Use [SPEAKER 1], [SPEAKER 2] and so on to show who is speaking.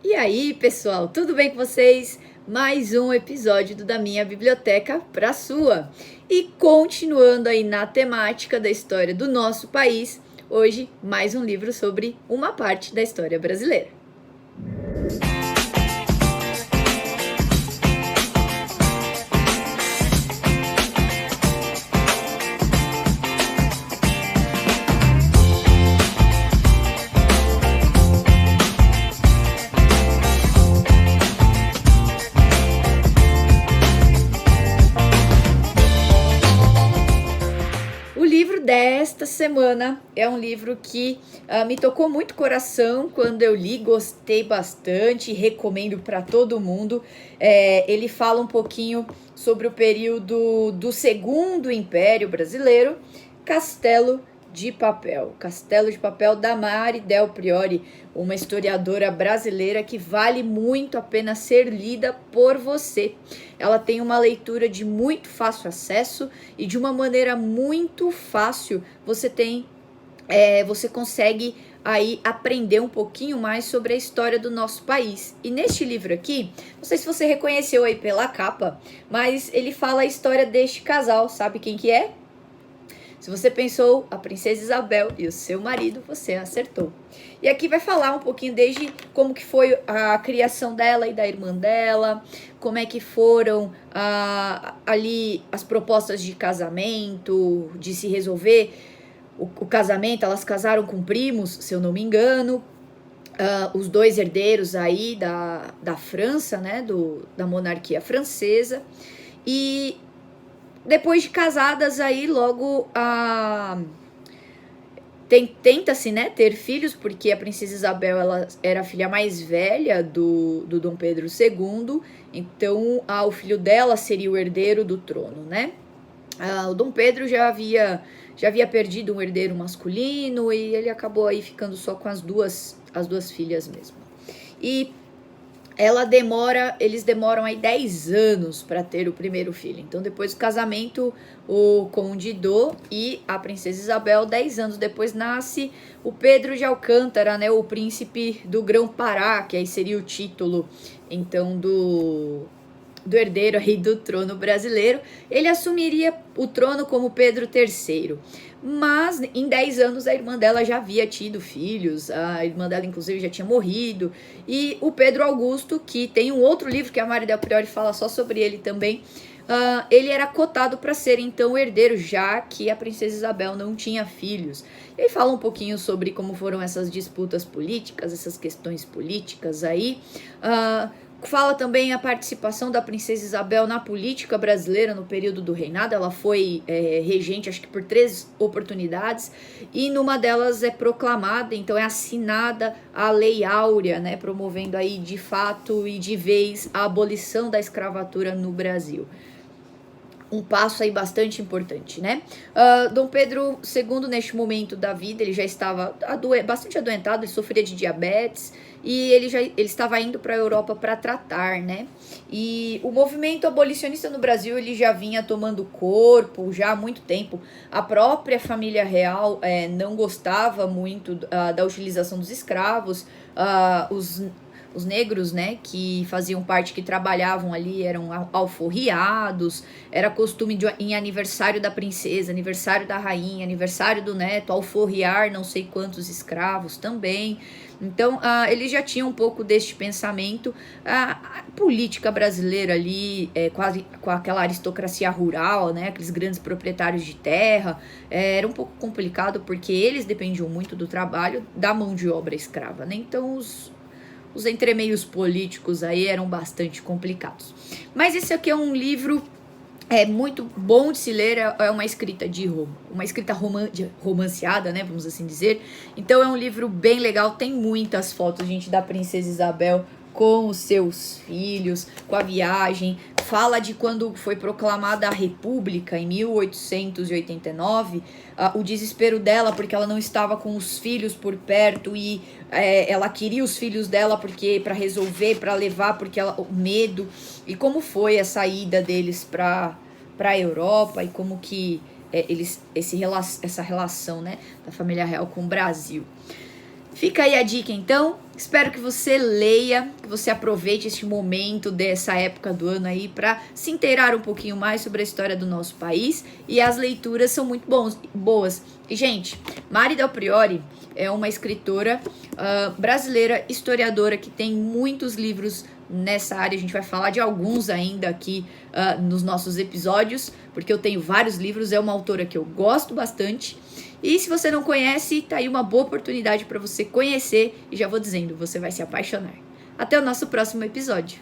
[SPEAKER 1] E aí, pessoal, tudo bem com vocês? Mais um episódio da minha biblioteca para sua. E continuando aí na temática da história do nosso país, hoje mais um livro sobre uma parte da história brasileira. O livro desta semana é um livro que me tocou muito o coração quando eu li, gostei bastante, recomendo para todo mundo. Ele fala um pouquinho sobre o período do Segundo Império Brasileiro, Castelo de Papel. Castelo de Papel, da Mari Del Priori, uma historiadora brasileira que vale muito a pena ser lida por você. Ela tem uma leitura de muito fácil acesso e de uma maneira muito fácil você consegue aí aprender um pouquinho mais sobre a história do nosso país. E neste livro aqui, não sei se você reconheceu aí pela capa, mas ele fala a história deste casal. Sabe quem que é? Se você pensou a Princesa Isabel e o seu marido, você acertou. E aqui vai falar um pouquinho desde como que foi a criação dela e da irmã dela, como é que foram ali as propostas de casamento, de se resolver o casamento. Elas casaram com primos, se eu não me engano, os dois herdeiros aí da França, né, da monarquia francesa. E depois de casadas aí, logo tenta-se, né, ter filhos, porque a Princesa Isabel ela era a filha mais velha do Dom Pedro II, então o filho dela seria o herdeiro do trono, né? O Dom Pedro já havia perdido um herdeiro masculino e ele acabou aí ficando só com as duas filhas mesmo. E eles demoram aí 10 anos para ter o primeiro filho. Então, depois do casamento, o Conde Dô e a Princesa Isabel, 10 anos depois, nasce o Pedro de Alcântara, né, o príncipe do Grão-Pará, que aí seria o título, então, do herdeiro aí do trono brasileiro. Ele assumiria o trono como Pedro III. Mas em 10 anos a irmã dela já havia tido filhos, a irmã dela inclusive já tinha morrido, e o Pedro Augusto, que tem um outro livro que a Mari Del Priori fala só sobre ele também, ele era cotado para ser então o herdeiro, já que a Princesa Isabel não tinha filhos. Ele fala um pouquinho sobre como foram essas disputas políticas, essas questões políticas aí. Fala também a participação da Princesa Isabel na política brasileira no período do reinado. Ela foi regente, acho que por 3 oportunidades, e numa delas é proclamada, então é assinada a Lei Áurea, né, promovendo aí de fato e de vez a abolição da escravatura no Brasil. Um passo aí bastante importante, né? Dom Pedro II, neste momento da vida, ele já estava bastante adoentado, ele sofria de diabetes, e ele estava indo para a Europa para tratar, né? E o movimento abolicionista no Brasil, ele já vinha tomando corpo já há muito tempo. A própria família real não gostava muito da utilização dos escravos. Os negros, né, que faziam parte, que trabalhavam ali, eram alforriados. Era costume em aniversário da princesa, aniversário da rainha, aniversário do neto, alforriar não sei quantos escravos também. Então, eles já tinham um pouco deste pensamento. A política brasileira ali, quase com aquela aristocracia rural, né, aqueles grandes proprietários de terra, era um pouco complicado, porque eles dependiam muito do trabalho da mão de obra escrava, né? Então, os entremeios políticos aí eram bastante complicados. Mas esse aqui é um livro muito bom de se ler, é uma escrita romanceada, né, vamos assim dizer. Então é um livro bem legal, tem muitas fotos, gente, da Princesa Isabel com os seus filhos, com a viagem. Fala de quando foi proclamada a República em 1889, o desespero dela porque ela não estava com os filhos por perto, e ela queria os filhos dela porque para resolver, para levar, porque o medo, e como foi a saída deles para a Europa, e como que essa relação, né, da família real com o Brasil. Fica aí a dica então, espero que você leia, que você aproveite este momento dessa época do ano aí para se inteirar um pouquinho mais sobre a história do nosso país, e as leituras são muito boas. E gente, Mari Del Priore é uma escritora brasileira, historiadora, que tem muitos livros nessa área. A gente vai falar de alguns ainda aqui nos nossos episódios, porque eu tenho vários livros, é uma autora que eu gosto bastante. E se você não conhece, tá aí uma boa oportunidade para você conhecer, e já vou dizendo, você vai se apaixonar. Até o nosso próximo episódio.